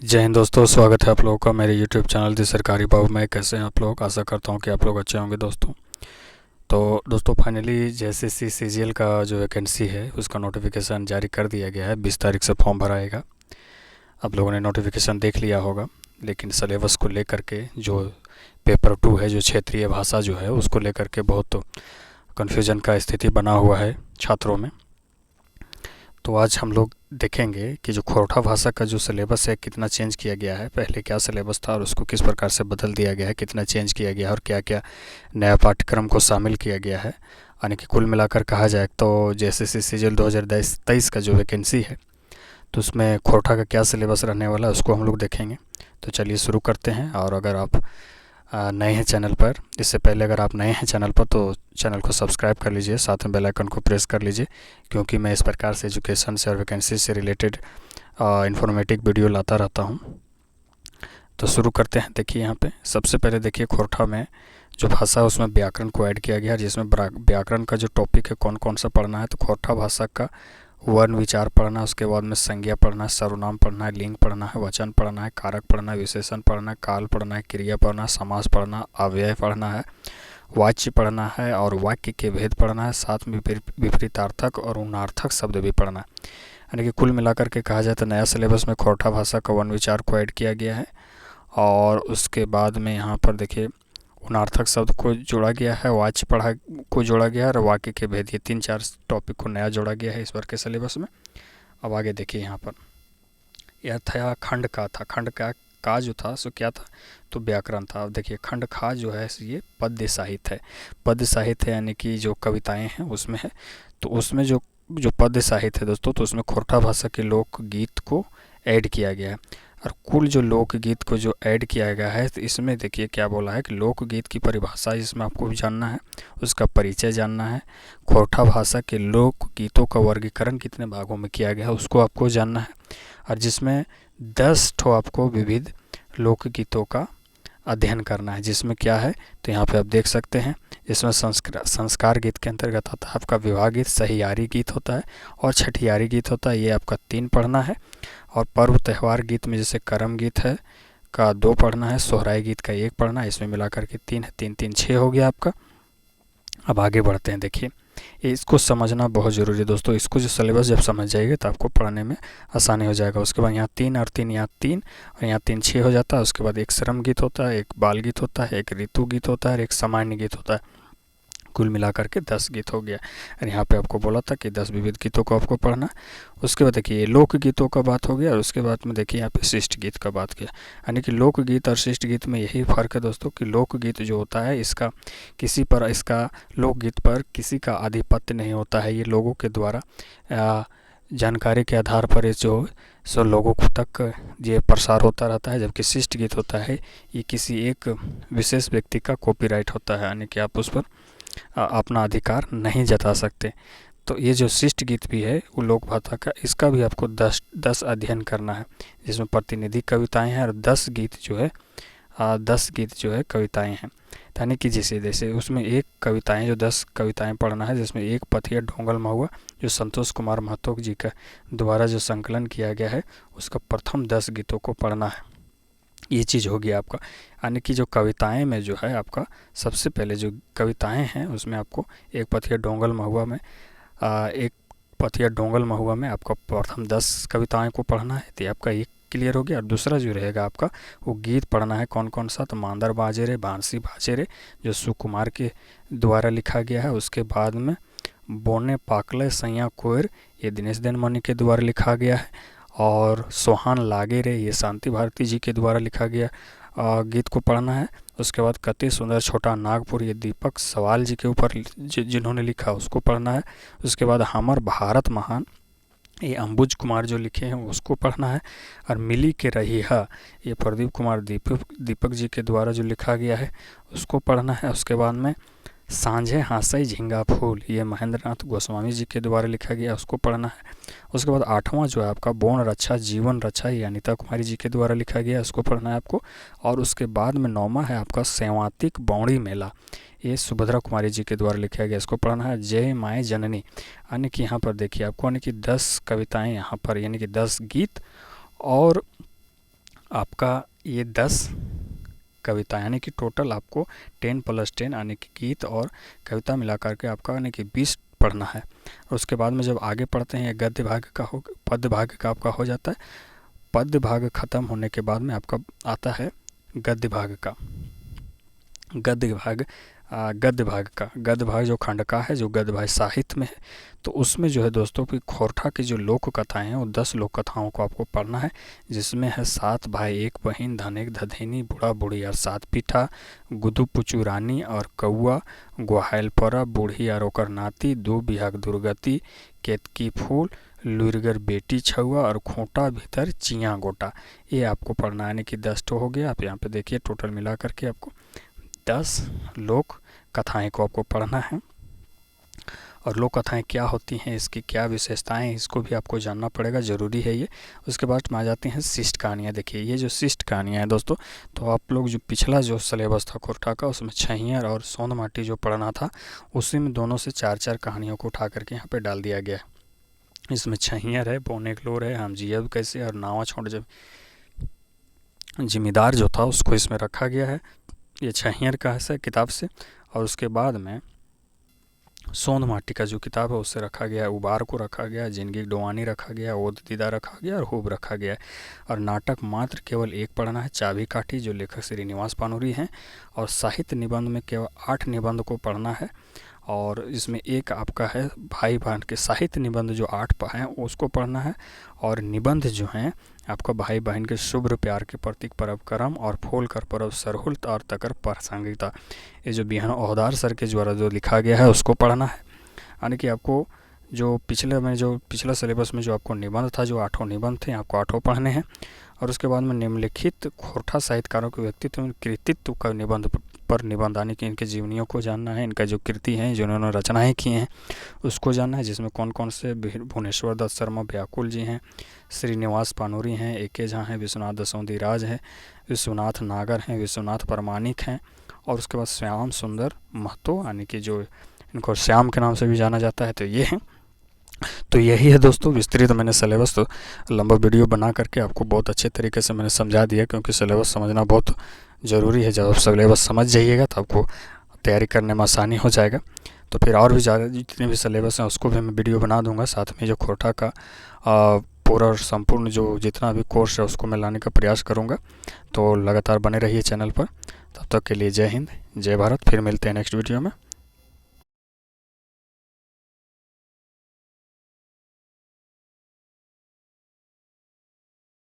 जय हिंद दोस्तों, स्वागत है आप लोगों का मेरे YouTube चैनल दी सरकारी बाबू में। कैसे हैं आप लोग? आशा करता हूं कि आप लोग अच्छे होंगे दोस्तों। तो दोस्तों फाइनली जेएसएससी सीजीएल का जो वैकेंसी है उसका नोटिफिकेशन जारी कर दिया गया है। 20 तारीख से फॉर्म भराएगा। आप लोगों ने नोटिफिकेशन देख लिया होगा, लेकिन सिलेबस को लेकर के जो पेपर 2 है, जो क्षेत्रीय भाषा जो है, उसको लेकर के बहुत कन्फ्यूजन का स्थिति बना हुआ है छात्रों में। तो आज हम लोग देखेंगे कि जो खोरठा भाषा का जो सिलेबस है कितना चेंज किया गया है, पहले क्या सिलेबस था और उसको किस प्रकार से बदल दिया गया है, कितना चेंज किया गया है और क्या क्या नया पाठ्यक्रम को शामिल किया गया है। यानी कि कुल मिलाकर कहा जाए तो जेएसएससी सीजीएल 2023 का जो वैकेंसी है, तो उसमें खोरठा का क्या सिलेबस रहने वाला है उसको हम लोग देखेंगे। तो चलिए शुरू करते हैं। और अगर आप नए हैं चैनल पर, इससे पहले अगर आप नए हैं चैनल पर तो चैनल को सब्सक्राइब कर लीजिए, साथ में बेल आइकन को प्रेस कर लीजिए, क्योंकि मैं इस प्रकार से एजुकेशन से और वैकेंसी से रिलेटेड इन्फॉर्मेटिव वीडियो लाता रहता हूं। तो शुरू करते हैं। देखिए यहाँ पे सबसे पहले देखिए खोरठा में जो भाषा है उसमें व्याकरण को ऐड किया गया है, जिसमें व्याकरण का जो टॉपिक है कौन कौन सा पढ़ना है। तो खोरठा भाषा का वर्ण विचार पढ़ना है, उसके बाद में संज्ञा पढ़ना है, सर्वनाम पढ़ना है, लिंग पढ़ना है, वचन पढ़ना है, कारक पढ़ना है, विशेषण पढ़ना है, काल पढ़ना है, क्रिया पढ़ना है, समास पढ़ना है, अव्यय पढ़ना है, वाच्य पढ़ना है और वाक्य के भेद पढ़ना है। साथ में विपरीतार्थक और उन्नार्थक शब्द भी पढ़ना है। यानी कि कुल मिलाकर के कहा जाए तो नया सिलेबस में खोरठा भाषा का वर्ण विचार को ऐड किया गया है। और उसके बाद में यहाँ पर देखिए उन्नार्थक शब्द को जोड़ा गया है, वाच्य पढ़ा को जोड़ा गया है और वाक्य के भेद, ये 3-4 टॉपिक को नया जोड़ा गया है इस बार के सिलेबस में। अब आगे देखिए यहाँ पर यह था खंड का खंड का जो था सो क्या था, तो व्याकरण था। अब देखिए खंड खा जो है ये पद्य साहित्य है। पद्य साहित्य यानी कि जो कविताएं हैं उसमें है। तो उसमें जो जो पद्य साहित्य है दोस्तों, तो उसमें खोरठा भाषा के लोकगीत को ऐड किया गया है। और कुल जो लोकगीत को जो ऐड किया गया है, तो इसमें देखिए क्या बोला है कि लोकगीत की परिभाषा इसमें आपको भी जानना है, उसका परिचय जानना है, खोरठा भाषा के लोकगीतों का वर्गीकरण कितने भागों में किया गया है उसको आपको जानना है, और जिसमें 10 ठो आपको विविध लोकगीतों का अध्ययन करना है। जिसमें क्या है तो यहाँ पे आप देख सकते हैं, इसमें संस्कार गीत के अंतर्गत आता है आपका विवाह गीत, सहियारी गीत होता है और छठियारी गीत होता है, ये आपका 3 पढ़ना है। और पर्व त्यौहार गीत में जैसे करम गीत है का 2 पढ़ना है, सोहराई गीत का 1 पढ़ना है। इसमें मिलाकर के 3 है, 3 6 हो गया आपका। अब आगे बढ़ते हैं। देखिए इसको समझना बहुत ज़रूरी है दोस्तों। इसको जो सिलेबस जब समझ जाएंगे तो आपको पढ़ने में आसानी हो जाएगा। उसके बाद यहाँ 3 और 3 यहाँ 3 और यहाँ 3 6 हो जाता है। उसके बाद एक श्रम गीत होता है, एक बाल गीत होता है, एक ऋतु गीत होता है और एक सामान्य गीत होता है। कुल मिलाकर के 10 गीत हो गया। और यहाँ पे आपको बोला था कि 10 विविध गीतों को आपको पढ़ना। उसके बाद देखिए लोक गीतों का बात हो गया और उसके बाद में देखिए यहाँ पे शिष्ट गीत का बात किया। यानी कि लोक गीत और शिष्ट गीत में यही फ़र्क है दोस्तों कि लोक गीत जो होता है इसका लोकगीत पर किसी का आधिपत्य नहीं होता है। ये लोगों के द्वारा जानकारी के आधार पर जो सो लोगों तक ये प्रसार होता रहता है। जबकि शिष्ट गीत होता है ये किसी एक विशेष व्यक्ति का कॉपीराइट होता है, यानी कि आप उस पर अपना अधिकार नहीं जता सकते। तो ये जो शिष्ट गीत भी है वो लोक भाषा का, इसका भी आपको 10 अध्ययन करना है, जिसमें प्रतिनिधि कविताएं हैं और 10 गीत जो है कविताएं हैं। यानी कि जैसे उसमें एक कविताएं जो 10 कविताएं पढ़ना है, जिसमें एक पथिया ढोंगल महुआ जो संतोष कुमार महतो जी का द्वारा जो संकलन किया गया है उसका प्रथम 10 गीतों को पढ़ना है। ये चीज़ होगी आपका। यानी कि जो कविताएं में जो है आपका सबसे पहले जो कविताएं हैं उसमें आपको एक पथिया डोंगल महुआ में आपका प्रथम 10 कविताएं को पढ़ना है। तो आपका एक क्लियर हो गया। और दूसरा जो रहेगा आपका वो गीत पढ़ना है कौन कौन सा, तो मांदर बाजे रे बांसी बाजे रे जो सुकुमार के द्वारा लिखा गया है। उसके बाद में बोने पाकले सैया कोयर ये दिनेश देनमणि के द्वारा लिखा गया है। और सोहान लागे रे ये शांति भारती जी के द्वारा लिखा गया गीत को पढ़ना है। उसके बाद कति सुंदर छोटा नागपुर ये दीपक सवाल जी के ऊपर जिन्होंने लिखा उसको पढ़ना है। उसके बाद हमर भारत महान ये अंबुज कुमार जो लिखे हैं उसको पढ़ना है। और मिली के रही है ये प्रदीप कुमार दीपक जी के द्वारा जो लिखा गया है उसको पढ़ना है। उसके बाद में सांझे हासई झिंगा फूल ये महेंद्र नाथ गोस्वामी जी के द्वारा लिखा गया उसको पढ़ना है। उसके बाद 8वां जो है आपका बोन रक्षा जीवन रक्षा ये अनीता कुमारी जी के द्वारा लिखा गया उसको पढ़ना है आपको। और उसके बाद में 9वां है आपका सेवातिक बौड़ी मेला ये सुभद्रा कुमारी जी के द्वारा लिखा गया इसको पढ़ना है। जय माए जननी यानी कि यहाँ पर देखिए आपको यानी कि 10 कविताएं यहाँ पर, यानी कि 10 गीत और आपका ये 10 कविता यानी कि टोटल आपको 10 + 10 यानी कि गीत और कविता मिला करके आपका यानी कि 20 पढ़ना है। और उसके बाद में जब आगे पढ़ते हैं गद्य भाग का हो, पद्य भाग का आपका हो जाता है। पद्य भाग ख़त्म होने के बाद में आपका आता है गद्य भाग का। गद्य भाग जो खंड का है, जो गद्य भाग साहित्य में है, तो उसमें जो है दोस्तों कि खोरठा की जो लोक कथाएँ हैं वो 10 लोक कथाओं को आपको पढ़ना है, जिसमें है 7 भाई 1 बहिन, धनेक धधेनी, बूढ़ा बूढ़ी और 7 पीठा, गुदु पुचू रानी और कौआ, गोहाइल परा, बूढ़ी और ओकर नाती, 2 बिहाग दुर्गति, केतकी फूल, लुरगर बेटी छुआ और खूंटा भीतर चियाँ गोटा। ये आपको पढ़ना है, यानी कि 10 तो हो गया। आप यहाँ पे देखिए टोटल मिला करके आपको 10 लोक कथाएँ को आपको पढ़ना है। और लोक कथाएँ क्या होती हैं, इसकी क्या विशेषताएं हैं, इसको भी आपको जानना पड़ेगा, ज़रूरी है ये। उसके बाद में आ जाती हैं शिष्ट कहानियाँ। देखिए ये जो शिष्ट कहानियाँ हैं दोस्तों, तो आप लोग जो पिछला जो सिलेबस था खोरठा का, उसमें छैयर और सोंध माटी जो पढ़ना था, उसी में दोनों से 4-4 कहानियों को उठा करके यहाँ पे डाल दिया गया है। इसमें छैयर है, बोने क्लोर है, हम जियब कैसे और नावा छोड़ जब जिम्मेदार जो था उसको इसमें रखा गया है, ये छैयर का है किताब से। और उसके बाद में सोंध माटी का जो किताब है उससे रखा गया है, उबार को रखा गया है, जिंदगी डोवानी रखा गया है, ओद दीदा रखा गया और खूब रखा गया है। और नाटक मात्र केवल एक पढ़ना है, चाबी काठी, जो लेखक श्रीनिवास पानूरी हैं। और साहित्य निबंध में केवल 8 निबंध को पढ़ना है। और इसमें एक आपका है भाई बहन के साहित्य निबंध, जो 8 हैं उसको पढ़ना है। और निबंध जो हैं आपका भाई बहन के शुभ्र प्यार के प्रतीक परब करम और फूल कर परब सरहुल और तकर प्रासंगिकता, ये जो बिहान ओहदार सर के द्वारा जो लिखा गया है उसको पढ़ना है। यानी कि आपको जो पिछला सिलेबस में जो आपको निबंध था, जो 8 निबंध थे, आपको 8 पढ़ने हैं। और उसके बाद में निम्नलिखित खोरठा साहित्यकारों के व्यक्तित्व में कृतित्व का निबंध पर निबंध, यानी कि इनके जीवनियों को जानना है, इनका जो कृति हैं, जो उन्होंने रचनाएं की हैं उसको जानना है, जिसमें कौन कौन से भुवनेश्वर दत्त शर्मा व्याकुल जी हैं, श्रीनिवास पानूरी हैं, ए.के. झा हैं, विश्वनाथ दसौंधी राज हैं, विश्वनाथ नागर हैं, विश्वनाथ प्रमाणिक हैं। और उसके बाद श्याम सुंदर महतो, यानी कि जो इनको श्याम के नाम से भी जाना जाता है, तो ये हैं। तो यही है दोस्तों विस्तृत मैंने सिलेबस, तो लंबा वीडियो बना करके आपको बहुत अच्छे तरीके से मैंने समझा दिया, क्योंकि सिलेबस समझना बहुत ज़रूरी है। जब आप सिलेबस समझ जाइएगा तो आपको तैयारी करने में आसानी हो जाएगा। तो फिर और भी ज़्यादा जितने भी सिलेबस हैं उसको भी मैं वीडियो बना दूंगा, साथ में जो खोरठा का पूरा और संपूर्ण जो जितना भी कोर्स है उसको मैं लाने का प्रयास करूँगा। तो लगातार बने रहिए चैनल पर। तब तक के लिए जय हिंद, जय भारत। फिर मिलते हैं नेक्स्ट वीडियो में।